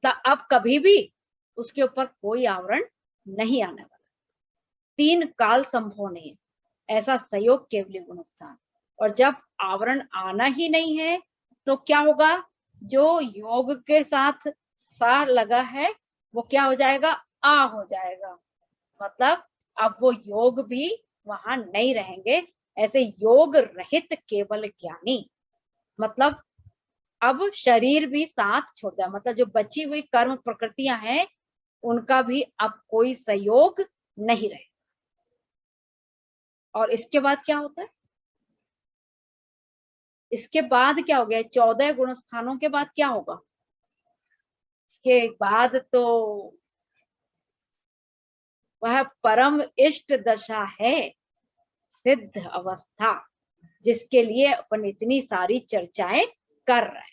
तो अब कभी भी उसके ऊपर कोई आवरण नहीं आने वाला। 3 काल संभव नहीं है, ऐसा सहयोग केवली गुण स्थान। और जब आवरण आना ही नहीं है तो क्या होगा? जो योग के साथ सा लगा है वो क्या हो जाएगा? आ हो जाएगा। मतलब अब वो योग भी वहां नहीं रहेंगे। ऐसे योग रहित केवल ज्ञानी, मतलब अब शरीर भी साथ छोड़ दिया, मतलब जो बची हुई कर्म प्रकृतियां हैं उनका भी अब कोई सहयोग नहीं रहे। और इसके बाद क्या होता है? इसके बाद क्या हो गया? 14 गुण स्थानों के बाद क्या होगा? इसके बाद तो वह परम इष्ट दशा है, सिद्ध अवस्था, जिसके लिए अपन इतनी सारी चर्चाएं कर रहे हैं।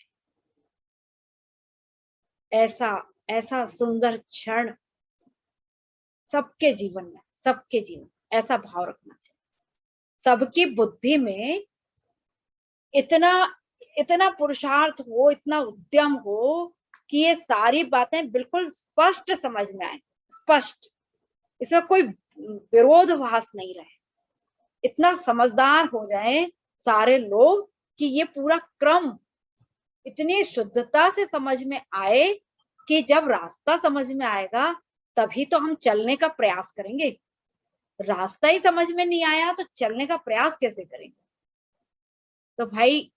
ऐसा ऐसा सुंदर क्षण सबके जीवन में, सबके जीवन, ऐसा भाव रखना चाहिए। सबकी बुद्धि में इतना इतना पुरुषार्थ हो, इतना उद्यम हो कि ये सारी बातें बिल्कुल स्पष्ट समझ में आए, स्पष्ट, इसमें कोई विरोधाभास नहीं रहे। इतना समझदार हो जाए सारे लोग कि ये पूरा क्रम इतनी शुद्धता से समझ में आए कि जब रास्ता समझ में आएगा तभी तो हम चलने का प्रयास करेंगे। रास्ता ही समझ में नहीं आया तो चलने का प्रयास कैसे करेंगे? तो भाई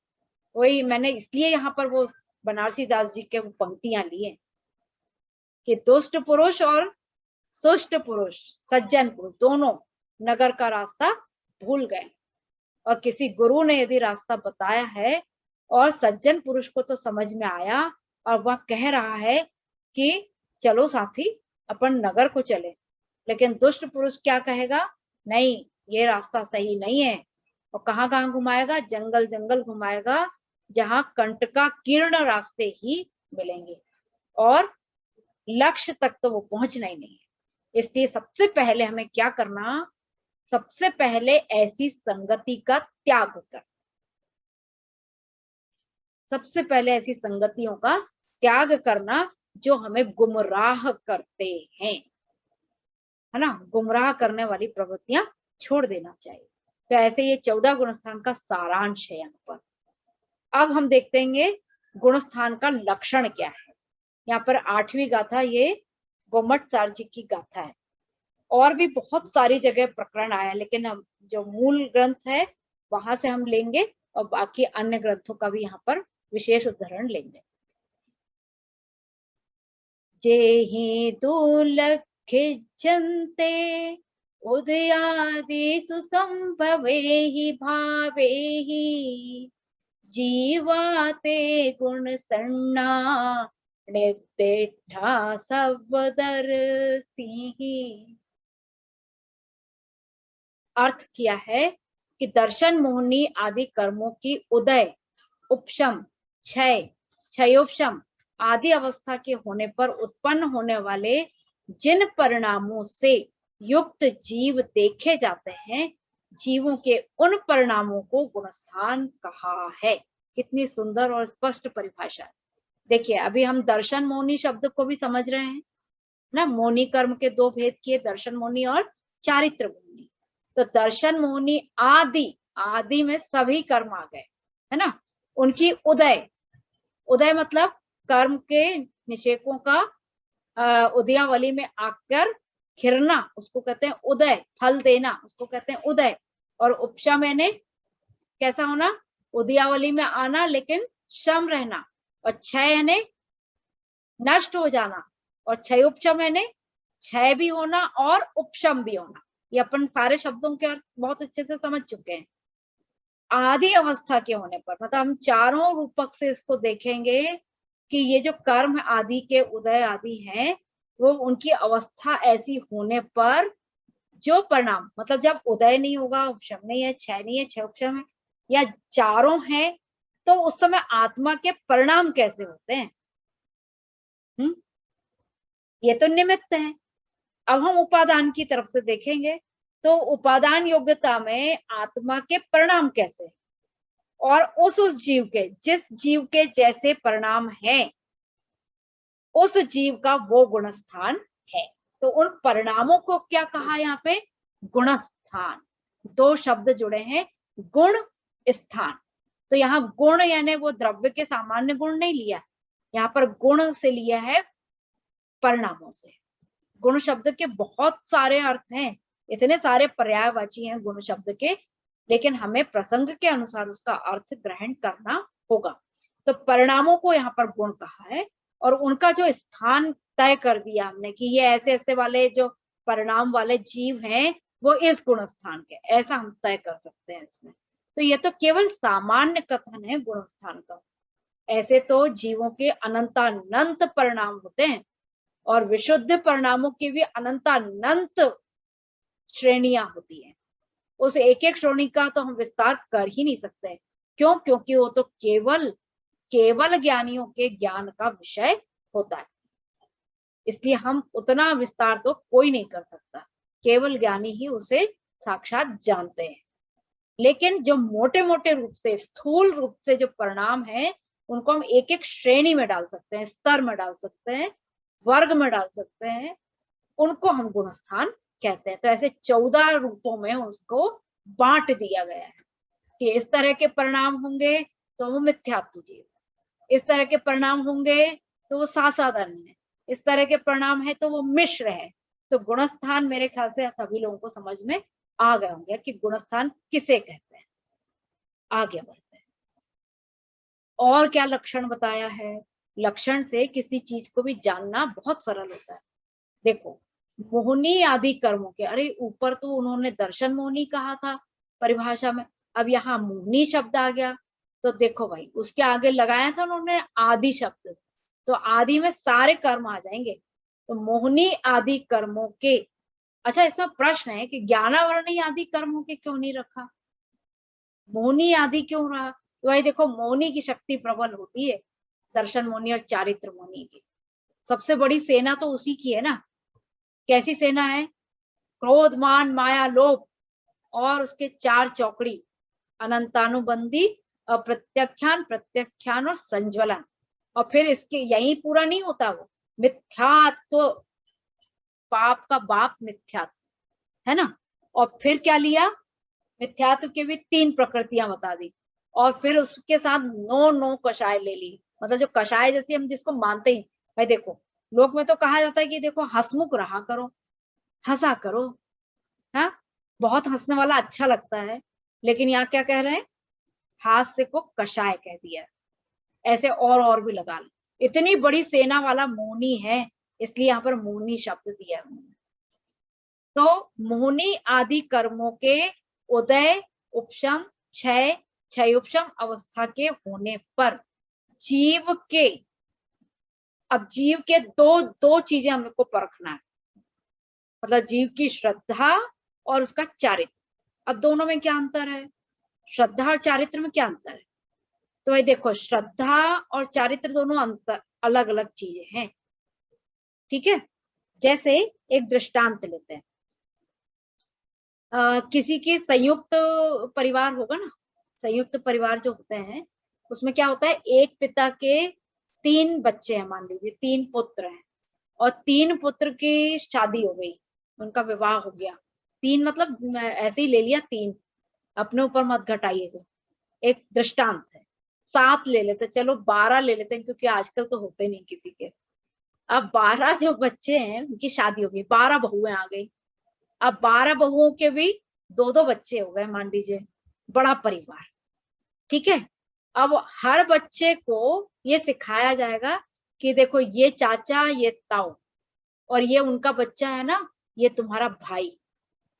वही मैंने इसलिए यहाँ पर वो बनारसी दास जी के वो पंक्तियां ली हैं कि दुष्ट पुरुष और सुष्ट पुरुष, सज्जन पुरुष दोनों नगर का रास्ता भूल गए। और किसी गुरु ने यदि रास्ता बताया है और सज्जन पुरुष को तो समझ में आया और वह कह रहा है कि चलो साथी अपन नगर को चले, लेकिन दुष्ट पुरुष क्या कहेगा, नहीं ये रास्ता सही नहीं है, और कहाँ कहाँ घुमाएगा, जंगल जंगल घुमाएगा, जहां कंटका किरण रास्ते ही मिलेंगे और लक्ष्य तक तो वो पहुंचना ही नहीं है। इसलिए सबसे पहले हमें क्या करना, सबसे पहले ऐसी संगति का त्याग कर, सबसे पहले ऐसी संगतियों का त्याग करना जो हमें गुमराह करते हैं, है ना, गुमराह करने वाली प्रवृत्तियां छोड़ देना चाहिए। तो ऐसे ये 14 गुणस्थान का सारांश है यहाँ पर। अब हम देखते हैं गुणस्थान का लक्षण क्या है। यहाँ पर 8वीं गाथा ये गोमट सार्जी की गाथा है। और भी बहुत सारी जगह प्रकरण आया, लेकिन हम जो मूल ग्रंथ है वहां से हम लेंगे और बाकी अन्य ग्रंथों का भी यहाँ पर विशेष उदाहरण लेंगे। जेहि दुलखिजन्ते उदयादिषु संभवेहि भावेहि जीवाते गुण सन्ना निर्दिष्टा सवदर्शिः। अर्थ किया है कि दर्शन मोहनी आदि कर्मों की उदय, उपशम, क्षय, क्षयोपशम आदि अवस्था के होने पर उत्पन्न होने वाले जिन परिणामों से युक्त जीव देखे जाते हैं, जीवों के उन परिणामों को गुणस्थान कहा है। कितनी सुंदर और स्पष्ट परिभाषा। देखिए अभी हम दर्शन मोहनी शब्द को भी समझ रहे हैं ना, मोहनी कर्म के दो भेद किए, दर्शन मोहनी और चारित्र मोहनी। तो दर्शन मोहनी आदि, आदि में सभी कर्म आ गए, है ना, उनकी उदय, उदय मतलब कर्म के निषेकों का उदयावली में आकर खिरना, उसको कहते हैं उदय, फल देना उसको कहते हैं उदय। और उपशम मैंने कैसा होना, उदयावली में आना लेकिन शम रहना। और क्षय यानी नष्ट हो जाना, और क्षयोपशम यानी क्षय भी होना और उपशम भी होना। ये अपन सारे शब्दों के अर्थ बहुत अच्छे से समझ चुके हैं। आदि अवस्था के होने पर मतलब हम चारों रूपक से इसको देखेंगे कि ये जो कर्म आदि के उदय आदि हैं, वो उनकी अवस्था ऐसी होने पर जो परिणाम, मतलब जब उदय नहीं होगा, उपशम नहीं है, क्षय नहीं है, क्षय उपशम है, या चारों हैं, तो उस समय आत्मा के परिणाम कैसे होते हैं। ये तो निमित्त है। अब हम उपादान की तरफ से देखेंगे तो उपादान योग्यता में आत्मा के परिणाम कैसे, और उस जीव के, जिस जीव के जैसे परिणाम हैं, उस जीव का वो गुणस्थान है। तो उन परिणामों को क्या कहा यहाँ पे, गुणस्थान। दो शब्द जुड़े हैं, गुण स्थान। तो यहाँ गुण यानी वो द्रव्य के सामान्य गुण नहीं लिया, यहाँ पर गुण से लिया है परिणामों से। गुण शब्द के बहुत सारे अर्थ हैं, इतने सारे पर्यायवाची हैं गुण शब्द के, लेकिन हमें प्रसंग के अनुसार उसका अर्थ ग्रहण करना होगा। तो परिणामों को यहाँ पर गुण कहा है, और उनका जो स्थान तय कर दिया हमने कि ये ऐसे ऐसे वाले जो परिणाम वाले जीव हैं वो इस गुण स्थान के, ऐसा हम तय कर सकते हैं इसमें। तो ये तो केवल सामान्य कथन है गुण स्थान का। ऐसे तो जीवों के अनंतानंत परिणाम होते हैं, और विशुद्ध परिणामों की भी अनंतानंत श्रेणियां होती हैं। उस एक एक श्रेणी का तो हम विस्तार कर ही नहीं सकते। क्यों? क्योंकि वो तो केवल केवल ज्ञानियों के ज्ञान का विषय होता है, इसलिए हम उतना विस्तार तो कोई नहीं कर सकता, केवल ज्ञानी ही उसे साक्षात जानते हैं। लेकिन जो मोटे मोटे रूप से, स्थूल रूप से जो परिणाम है, उनको हम एक एक श्रेणी में डाल सकते हैं, स्तर में डाल सकते हैं, वर्ग में डाल सकते हैं, उनको हम गुणस्थान कहते हैं। तो ऐसे 14 रूपों में उसको बांट दिया गया है कि इस तरह के परिणाम होंगे तो वो मिथ्यात्व जीव, इस तरह के परिणाम होंगे तो वो सासाधन है, इस तरह के परिणाम है तो वो मिश्र है। तो गुणस्थान मेरे ख्याल से सभी लोगों को समझ में आ गया होंगे कि गुणस्थान किसे कहते हैं। आगे बढ़ते हैं, और क्या लक्षण बताया है। लक्षण से किसी चीज को भी जानना बहुत सरल होता है। देखो, मोहनी आदि कर्मों के, अरे ऊपर तो उन्होंने दर्शन मोहनी कहा था परिभाषा में, अब यहाँ मोहनी शब्द आ गया, तो देखो भाई उसके आगे लगाया था उन्होंने आदि शब्द, तो आदि में सारे कर्म आ जाएंगे। तो मोहनी आदि कर्मों के, अच्छा इसमें प्रश्न है कि ज्ञानावरणी आदि कर्मों के क्यों नहीं रखा, मोहनी आदि क्यों रहा? तो भाई देखो, मोहनी की शक्ति प्रबल होती है, दर्शन मोहनी और चारित्र मोहनी की। सबसे बड़ी सेना तो उसी की है ना। कैसी सेना है? क्रोध मान माया लोभ और उसके चार चौकड़ी, अनंतानुबंधी, अप्रत्याख्यान, प्रत्याख्यान और संज्वलन। और फिर इसके यही पूरा नहीं होता, वो मिथ्यात्व, पाप का बाप मिथ्यात्व है ना। और फिर क्या लिया? मिथ्यात्व के भी 3 प्रकृतियां बता दी, और फिर उसके साथ 9 कषाय ले ली। मतलब जो कषाय जैसे हम जिसको मानते ही, भाई देखो लोक में तो कहा जाता है कि देखो हंसमुख रहा करो, हंसा करो, हाँ बहुत हंसने वाला अच्छा लगता है, लेकिन यहाँ क्या कह रहे हैं? हास्य को कषाय कह दिया। ऐसे और भी लगा लो, इतनी बड़ी सेना वाला मोहनी है, इसलिए यहाँ पर मोहनी शब्द दिया है। तो मोहनी आदि कर्मों के उदय, उपशम, क्षय, क्षयोपशम अवस्था के होने पर जीव के, अब जीव के दो चीजें हमको परखना है, मतलब जीव की श्रद्धा और उसका चारित्र। अब दोनों में क्या अंतर है? श्रद्धा और चारित्र में क्या अंतर है? तो भाई देखो, श्रद्धा और चारित्र दोनों अंतर, अलग अलग चीजें हैं, ठीक है। जैसे एक दृष्टांत लेते हैं, किसी की संयुक्त परिवार होगा ना, संयुक्त परिवार जो होते हैं उसमें क्या होता है, एक पिता के 3 बच्चे हैं, मान लीजिए 3 पुत्र हैं, और 3 पुत्र की शादी हो गई, उनका विवाह हो गया। 3 मतलब ऐसे ही ले लिया 3, अपने ऊपर मत घटाइएगा, एक दृष्टांत है। 7 ले लेते, चलो 12 ले लेते हैं, क्योंकि आजकल तो होते नहीं किसी के। अब 12 जो बच्चे हैं उनकी शादी हो गई, 12 बहुएं आ गई। अब 12 बहुओं के भी 2 बच्चे हो गए, मान लीजिए, बड़ा परिवार, ठीक है। अब हर बच्चे को ये सिखाया जाएगा कि देखो ये चाचा, ये ताऊ, और ये उनका बच्चा है ना, ये तुम्हारा भाई,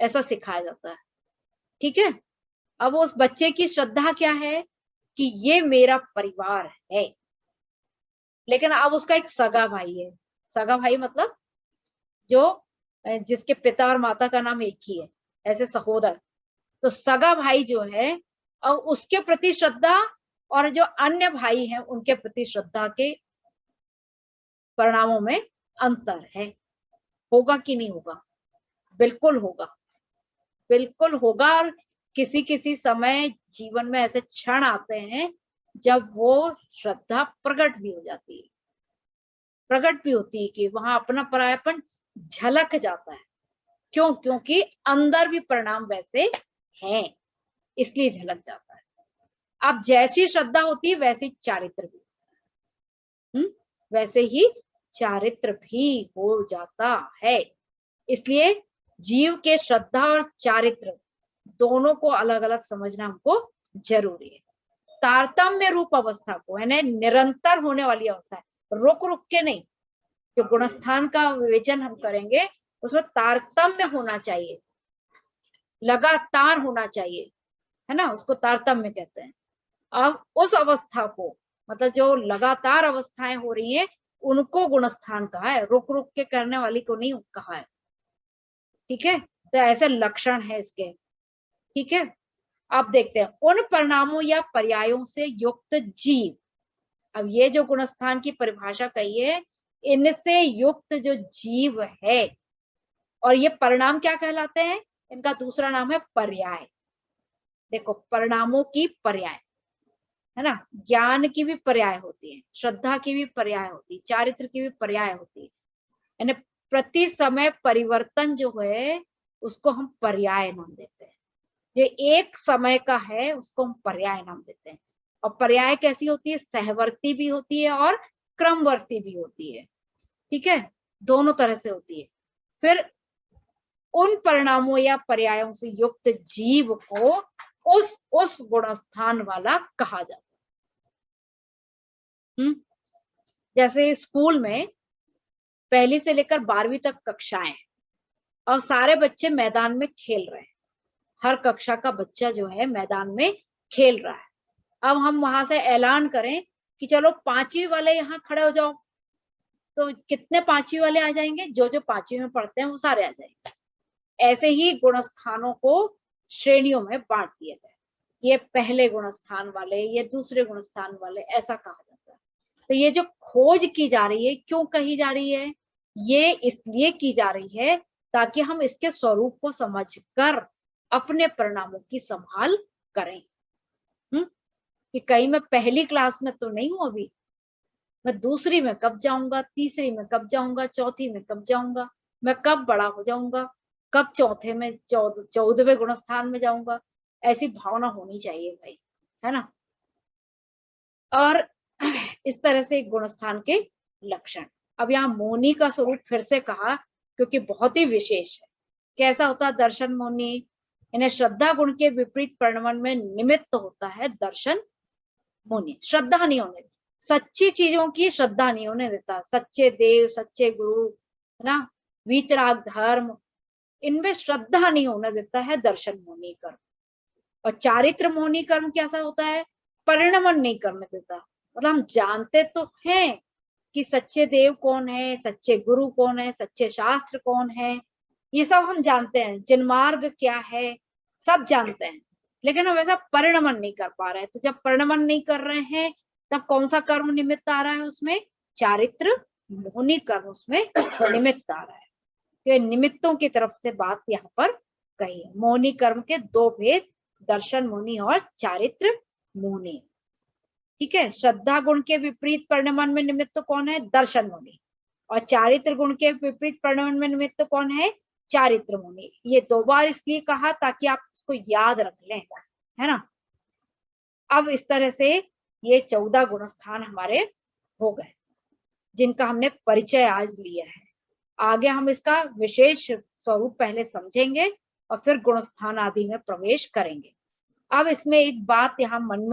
ऐसा सिखाया जाता है, ठीक है। अब उस बच्चे की श्रद्धा क्या है कि ये मेरा परिवार है, लेकिन अब उसका एक सगा भाई है। सगा भाई मतलब जो जिसके पिता और माता का नाम एक ही है, ऐसे सहोदर। तो सगा भाई जो है, और उसके प्रति श्रद्धा और जो अन्य भाई हैं उनके प्रति श्रद्धा के परिणामों में अंतर है। होगा कि नहीं होगा? बिल्कुल होगा, बिल्कुल होगा। और किसी किसी समय जीवन में ऐसे क्षण आते हैं जब वो श्रद्धा प्रकट भी हो जाती है, प्रकट भी होती है कि वहां अपना परायापन झलक जाता है। क्यों? क्योंकि अंदर भी परिणाम वैसे हैं, इसलिए झलक जाता है। अब जैसी श्रद्धा होती है वैसे चारित्र भी, वैसे ही चारित्र भी हो जाता है। इसलिए जीव के श्रद्धा और चारित्र दोनों को अलग अलग समझना हमको जरूरी है। तारतम्य रूप अवस्था को, यानी निरंतर होने वाली अवस्था है, रुक रुक के नहीं। जो गुणस्थान का विवेचन हम करेंगे उसमें तारतम्य होना चाहिए, लगातार होना चाहिए, है ना, उसको तारतम्य कहते हैं। अब उस अवस्था को, मतलब जो लगातार अवस्थाएं हो रही है उनको गुणस्थान कहा है, रुक रुक के करने वाली को नहीं कहा है, ठीक है। तो ऐसे लक्षण है इसके, ठीक है। अब देखते हैं उन परिणामों या पर्यायों से युक्त जीव। अब ये जो गुणस्थान की परिभाषा कही है, इनसे युक्त जो जीव है, और ये परिणाम क्या कहलाते हैं? इनका दूसरा नाम है पर्याय। देखो, परिणामों की पर्याय है ना, ज्ञान की भी पर्याय होती है, श्रद्धा की भी पर्याय होती है, चारित्र की भी पर्याय होती है, यानी प्रति समय परिवर्तन जो है उसको हम पर्याय नाम देते हैं। जो एक समय का है उसको हम पर्याय नाम देते हैं। और पर्याय कैसी होती है? सहवर्ती भी होती है और क्रमवर्ती भी होती है, ठीक है, दोनों तरह से होती है। फिर उन परिणामों या पर्यायों से युक्त जीव को उस गुणस्थान वाला कहा जाता है। जैसे स्कूल में पहली से लेकर 12वीं तक कक्षाएं, और सारे बच्चे मैदान में खेल रहे हैं, हर कक्षा का बच्चा जो है मैदान में खेल रहा है। अब हम वहां से ऐलान करें कि चलो 5वीं वाले यहाँ खड़े हो जाओ, तो कितने 5वीं वाले आ जाएंगे? जो जो 5वीं में पढ़ते हैं वो सारे आ जाएंगे। ऐसे ही गुणस्थानों को श्रेणियों में बांट दिया गया, ये पहले गुणस्थान वाले, ये दूसरे गुणस्थान वाले, ऐसा कहा जाता है। तो ये जो खोज की जा रही है, क्यों कही जा रही है? ये इसलिए की जा रही है ताकि हम इसके स्वरूप को समझकर अपने परिणामों की संभाल करें। कि कहीं मैं पहली क्लास में तो नहीं हूं अभी, मैं दूसरी में कब जाऊंगा, तीसरी में कब जाऊंगा, चौथी में कब जाऊंगा, मैं कब बड़ा हो जाऊंगा, कब चौथे में 14वें गुणस्थान में जाऊंगा, ऐसी भावना होनी चाहिए भाई, है ना। और इस तरह से गुणस्थान के लक्षण। अब यहाँ मोनी का स्वरूप फिर से कहा क्योंकि बहुत ही विशेष है। कैसा होता है दर्शन मोनी? इन्हें श्रद्धा गुण के विपरीत परिणमन में निमित्त होता है दर्शन मोनी। श्रद्धा नहीं होने, सच्ची चीजों की श्रद्धा नहीं होने देता, सच्चे देव, सच्चे गुरु, है ना, वीतराग धर्म, इनमें श्रद्धा नहीं होने देता है दर्शन मोनी कर्म। और चारित्र मोनी कर्म कैसा होता है? परिणमन नहीं करने देता। मतलब हम जानते तो हैं कि सच्चे देव कौन है, सच्चे गुरु कौन है, सच्चे शास्त्र कौन है, ये सब हम जानते हैं, जिनमार्ग क्या है, सब जानते हैं, लेकिन हम ऐसा परिणमन नहीं कर पा रहे हैं। तो जब परिणमन नहीं कर रहे हैं तब कौन सा कर्म निमित्त आ रहा है? उसमें चारित्र मोनी कर्म उसमें निमित्त आ रहा है। तो निमित्तों की तरफ से बात यहाँ पर कही है। मोनी कर्म के दो भेद, दर्शन मोनी और चारित्र मोनी। ठीक है, श्रद्धा गुण के विपरीत परिणमन में निमित्त कौन है? दर्शन मुनि। और चारित्र गुण के विपरीत परिणमन में निमित्त कौन है? चारित्र मुनि। ये 2 बार इसलिए कहा ताकि आप इसको याद रख लें, है ना। अब इस तरह से ये 14 गुणस्थान हमारे हो गए, जिनका हमने परिचय आज लिया है। आगे हम इसका विशेष स्वरूप पहले समझेंगे और फिर गुणस्थान आदि में प्रवेश करेंगे। अब इसमें एक बात यहाँ मन में